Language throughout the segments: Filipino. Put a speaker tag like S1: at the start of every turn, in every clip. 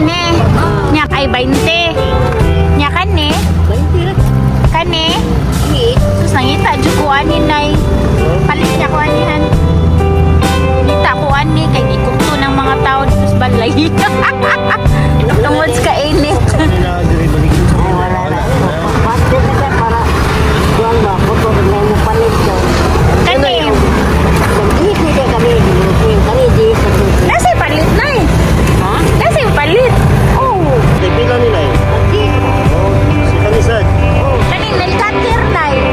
S1: ne. Nya kay 20. Nya kane. Kane. Sus nangita jud ko ani nay. Palit niya ko anihan. Kita ko ani kay gikukto ng mga tao dito sa balay. Tungod sa kainit. Kani. Nasa palit na eh. Nasa palit.
S2: Pila nila eh. Si Kanisad.
S1: Kani nalikatir na eh.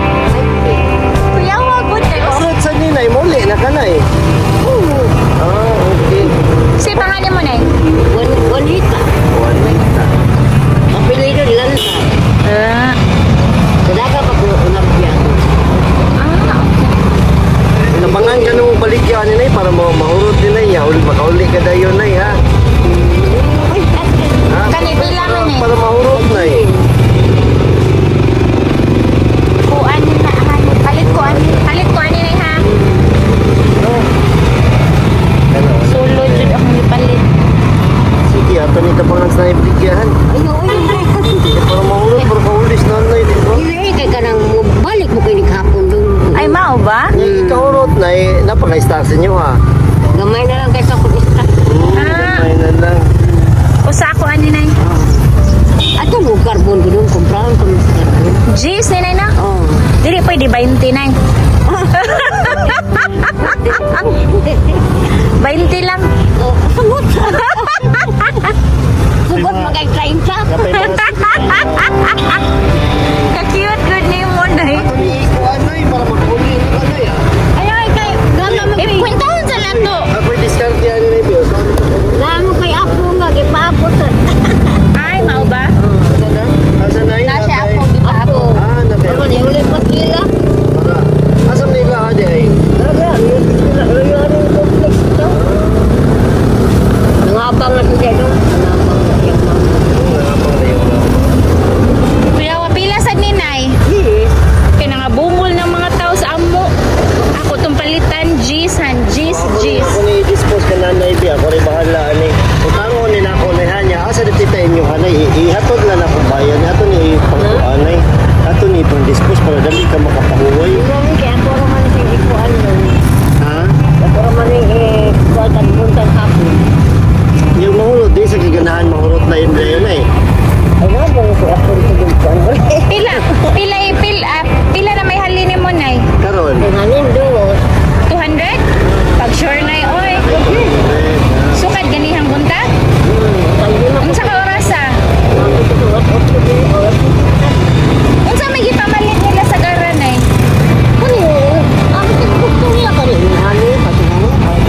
S1: Kuya wag mo tayo.
S2: Kasunod sa ninay, muli na ka na eh. Okay.
S1: Si pangalan mo na eh.
S2: Juanita.
S3: Apelido Lanza.
S1: Ah.
S3: Talaga pa ko unabyan.
S2: Nabangan ka nung baligyan nila eh, para mahurot nila eh. Makauli ka dayon na eh ha. Ha?
S1: Kani pila man eh.
S2: Para mahurot na eh.
S1: Kuan na ano. Palit ko ani na ha.
S2: Ano?
S1: Solo jud akong ipalit.
S2: Sige, ato ni tabangan sa naibigyan. Para mahurot, para kaulis na na eh.
S3: Hindi kay kanang balik mo kay ni kahapon dun.
S1: Ay mao ba?
S2: Ikahurot na eh, napaka-star sa inyo ha.
S3: Gamay na lang kay sa kunista.
S2: Gamay na lang.
S1: Usa ako ani na.
S3: Ato mo carbon gudong kumprahan ko sa carbon.
S1: Jeez ni na.
S3: Oh.
S1: Dili pwede 20 na. 20 lang.
S3: Oh, sugot. Sugot magay 30.
S2: Kapay mga
S1: Ka-cute good name mo nay.
S2: ato ni ikuan na eh, para makuli na ka na eh.
S1: Ay kay gama mo. Ipuntahan sa lato.
S2: Ako'y discard yan nila eh.
S3: Namo kay apo nga gipaabot.
S1: Ay mao ba?
S2: Asa na yun?
S1: Nasa
S2: Atay?
S1: ako gitapo.
S2: Ah,
S3: Ano
S2: nakaya.
S3: ni uli pa kila?
S2: Asa nila ka di ay?
S3: Nangabang na siya dong. Nangabang na siya.
S1: Kuya pila sa ninay.
S3: Yes.
S1: Kaya nangabungol ng mga tao sa amo. Ako tong palitan G's.
S2: Ako ni dispose ka na na ibi. Ako rin bahala ani. Kung taro nila ako na hanya. Asa di tita inyo hanay. Ihatod na na kung bayan. Ato ni pangkuanay. Ato ni pang dispose para dali ka makapahuway.
S3: Hindi kaya ako naman siya ikuan nun.
S2: Ha?
S3: Ako naman kuan buntang hapon.
S2: Yung mahulot di sa giganahan mahulot na yun yun eh.
S3: Ay nabang ko ako sa kuan.
S1: Pila na may halini mo nay.
S2: Karon.
S3: Nganin dos.
S1: 200? Pag sure na oy. Sukad ganihang bunta? Unsa ka orasa? Unsa may gipamalit nila sa garan ay?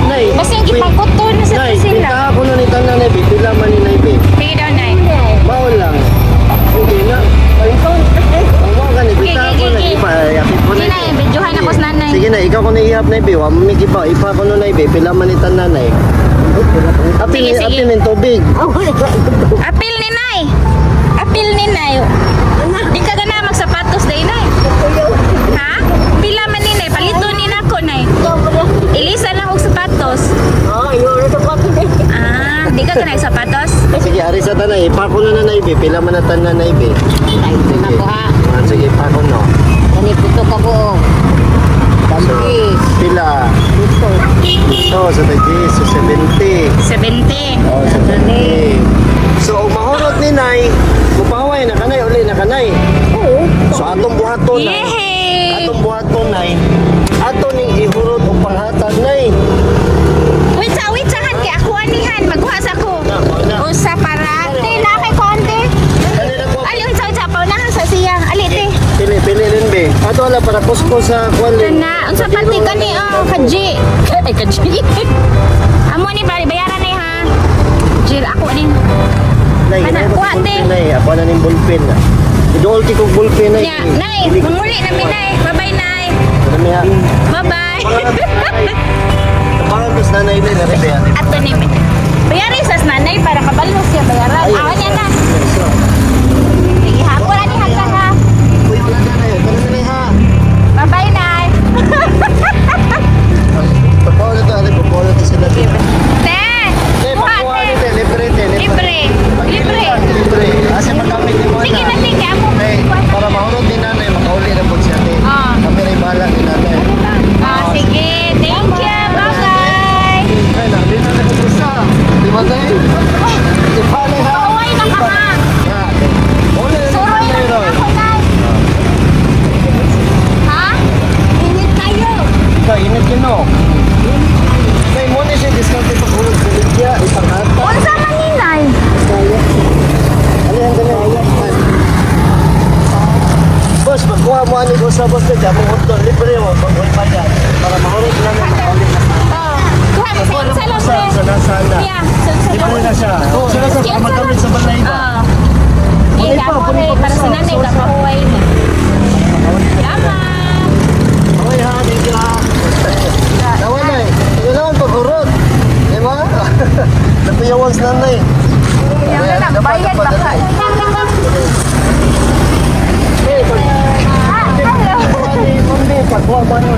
S2: Nay.
S1: Kasi yung gipagkuto na sa
S2: Nay,
S1: sila.
S2: pinta ako na ni tanan na ibi. Pila man ni na ibi.
S1: Sige daw nay.
S2: Bawal lang. Hindi na. Ang mga ganit,
S1: Gigi,
S2: bita ako na
S1: gigi.
S2: iba. Yapit mo na
S1: Sige na, videohan ako sa nanay.
S2: Sige na, ikaw ko na ihap na ibi. Wa mo may iba. Ipa ko na ibi. Pila manitan na na eh.
S1: Sige, sige.
S2: Apil ng tubig.
S1: Apil ni nay. Apil ni nay. Di ka gana magsapatos day nay. Ha? Pila man ni nay. Palito ni nako nay. Ilisa lang og sapatos. Ah, di ka gana sapatos?
S2: Sige, ari sa tanay. Ipa ko na na ibi. Pila manatan na ibi. Sige, ipa ko no. So, pila. So, sa taji, so 70.
S1: 70.
S2: Oh, sa 70. So, ang mahurot ni Nay, kupaway na kanay, uli na kanay. So, atong buhaton na.
S1: Yehey!
S2: Atong buhaton na. Ato ning ihurot o panghatag na
S1: Wait sa han kay ako anihan maghuas ako. Usa para te na kay konti. Ali unsa paunahan sa siya. Ali te.
S2: Pili rin be. Ato ala para kusko sa kwalin.
S1: Kana unsa pati kani kaji. Ay kaji. Amo ni bali bayaran ni ha. Jil ako ni. Ana, kuha, te.
S2: Ako na ning bullpen na. Idol ki kog bullpen na.
S1: Ya, nay, manguli na mi nay. Bye-bye nay. Bye-bye.
S2: Tapangan ko sa nanay din na rin ba?
S1: Ato ni mi. Bayari sa nanay para kabalo siya bayaran. Awan niya na. Sige ha, wala ni hanggang ha.
S2: Uy, wala na na yun. Kano na ha?
S1: Bye-bye nay.
S2: Papaw na to. Papaw na to sila.
S1: Te!
S2: Te,
S1: Kuha
S2: pakuha
S1: te!
S2: nito. Libre te.
S1: Libre!
S2: sa bus ka dyan, mong hotel, libre mo, pag-wifi yan. Para mahurot na na makalit na.
S1: Oh. Kuha mo sa isa lang,
S2: Sa
S1: pre.
S2: nasana.
S1: Yeah, sa
S2: Libre na siya. Sila sa
S1: Kaya
S2: magamit sa balay ba?
S1: Oh.
S2: Puni pa,
S1: Gamo
S2: puni
S1: rin,
S2: pa
S1: para
S2: sa-
S1: sa nanay,
S2: sa-
S1: kapahuway mo. Yaman!
S2: Okay ha, thank you ha. Nawan na eh. Ito naman pag-urot. Di ba? Napiyawang sa nanay.
S1: Yung na lang, bayad ba ka?
S2: Hindi, pagkuha ba nyo,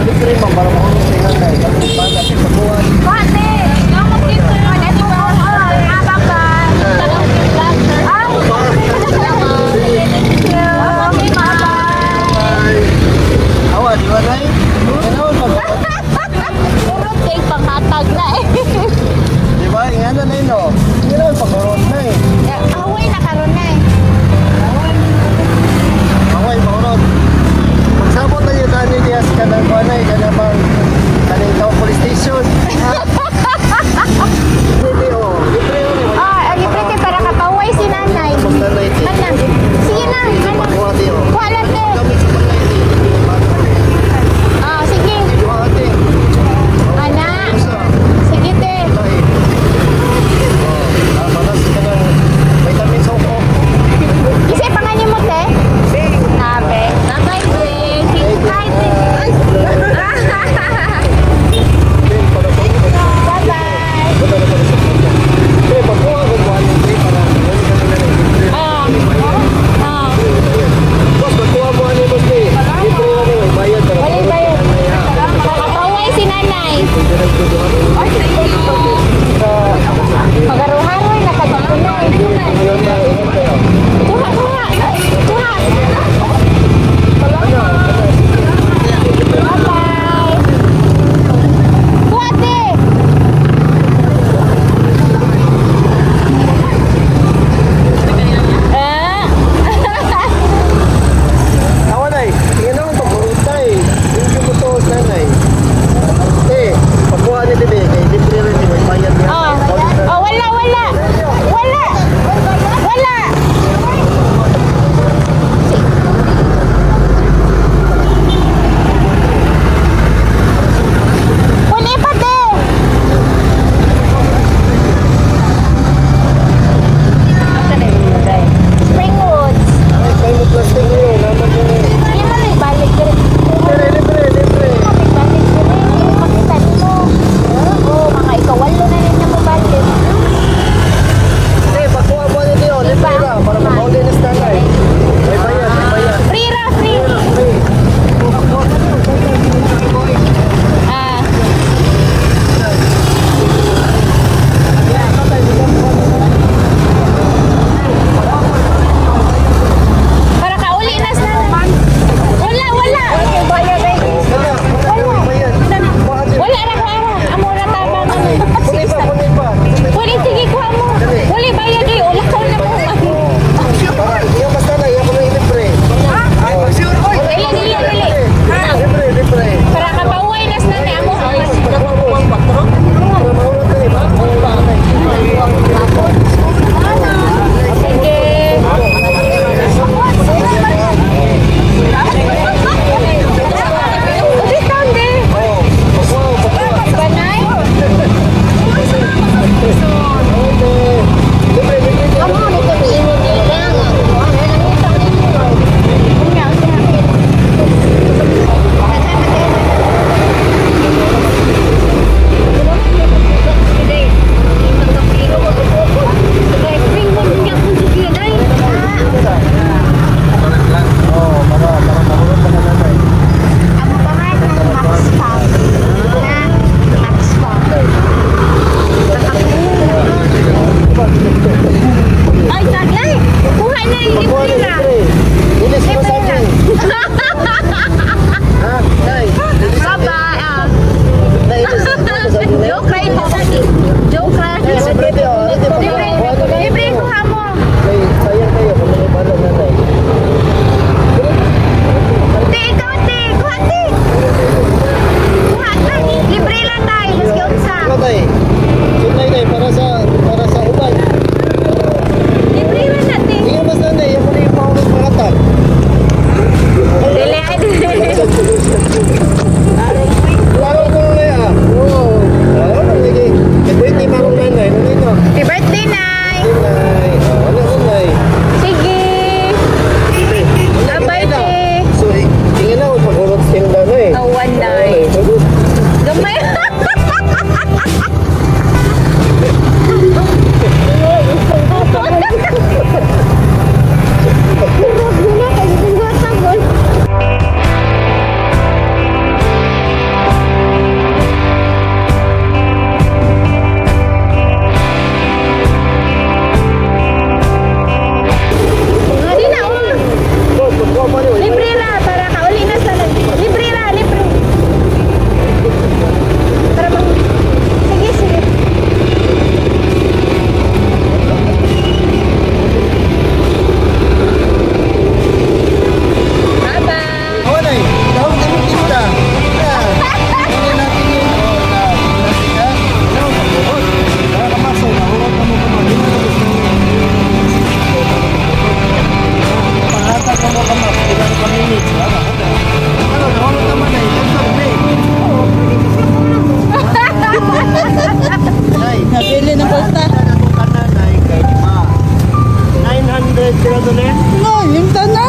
S2: kilo doon
S1: No, yung na.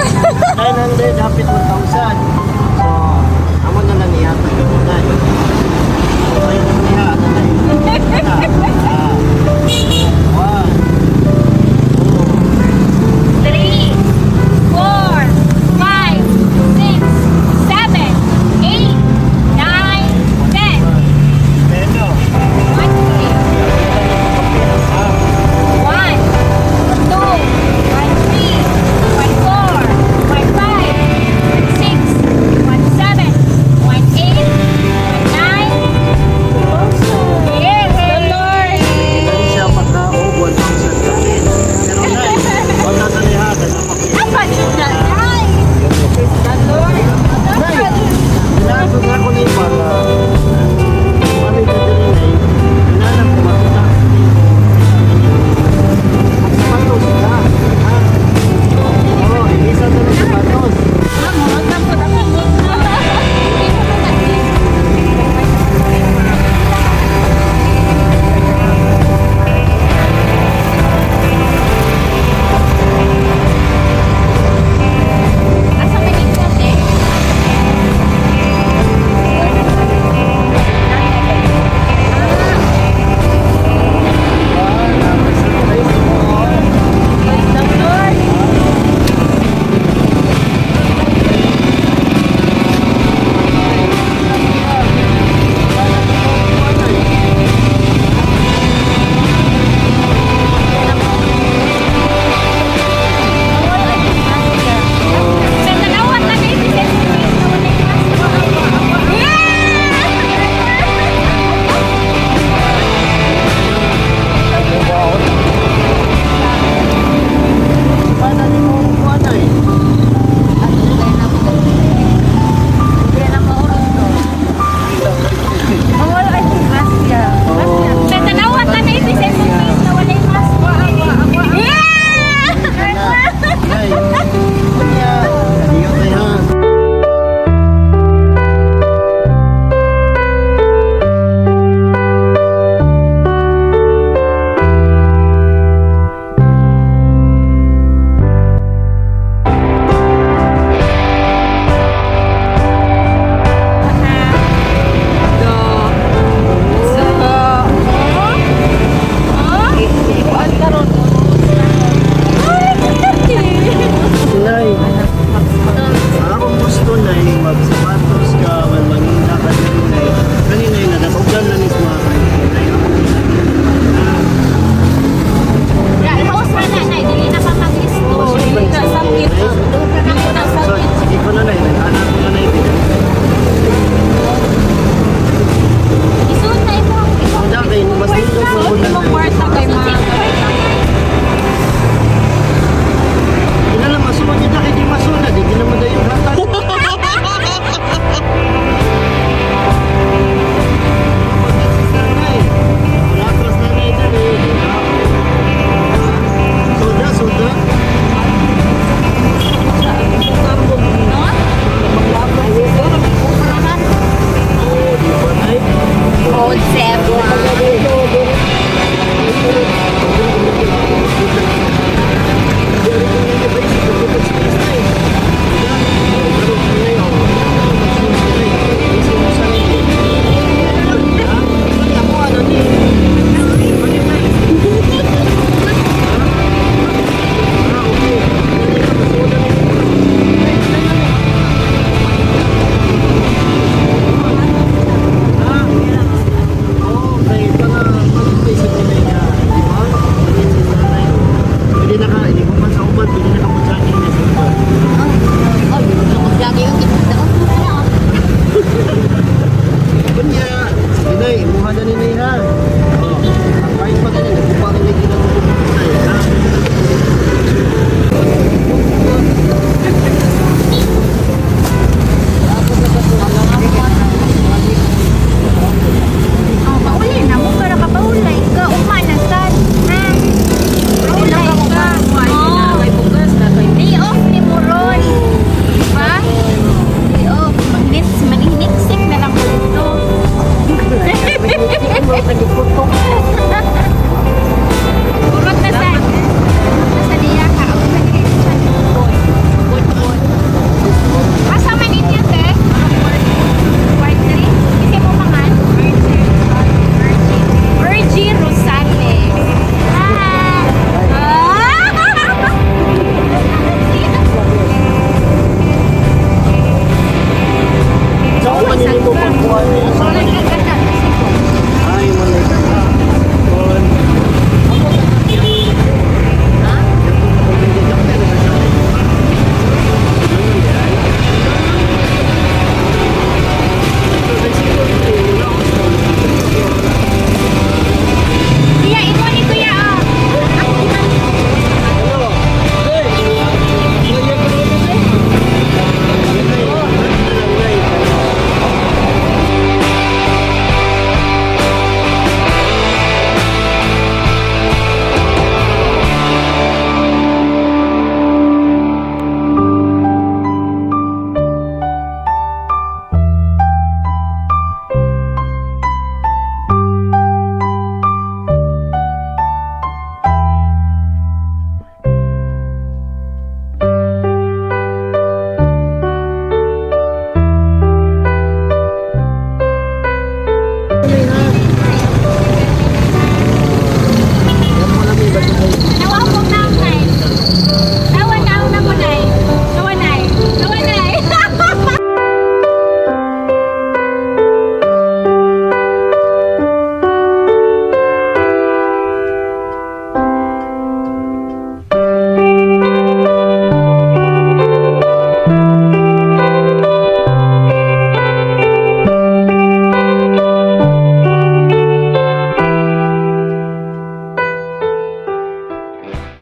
S2: 900, hapit 1,000. So, amo na lang niya. Tayo. So, ayun na niya. Ano na yun? One.
S1: 3, 4, 5, 6, 7, 8, 9, 10.
S2: Pero,
S1: 1, 2, 1, 3, 1, 4, 1, 5, 1, 6, 1, 7, 1, 8, 1, 9. Yes, the Lord!
S2: dali siya pagka-og 1,000 kapit. Pero na, 1,000 niya.
S1: Apa ni Nanay? The Lord!
S2: Inaasog nga ko na yung para kami ka din ay inaanap ko makita. Magsapatos ka. Ha? Oo, isa na ng sapatos.
S1: Asa man yung kote? Praise the Lord! Sa dalawa na baby, sa space na wala yung
S2: Paano ni mo kuha na eh?
S1: Sa dalawa na baby, sa space na wala yung mask.
S2: Ay,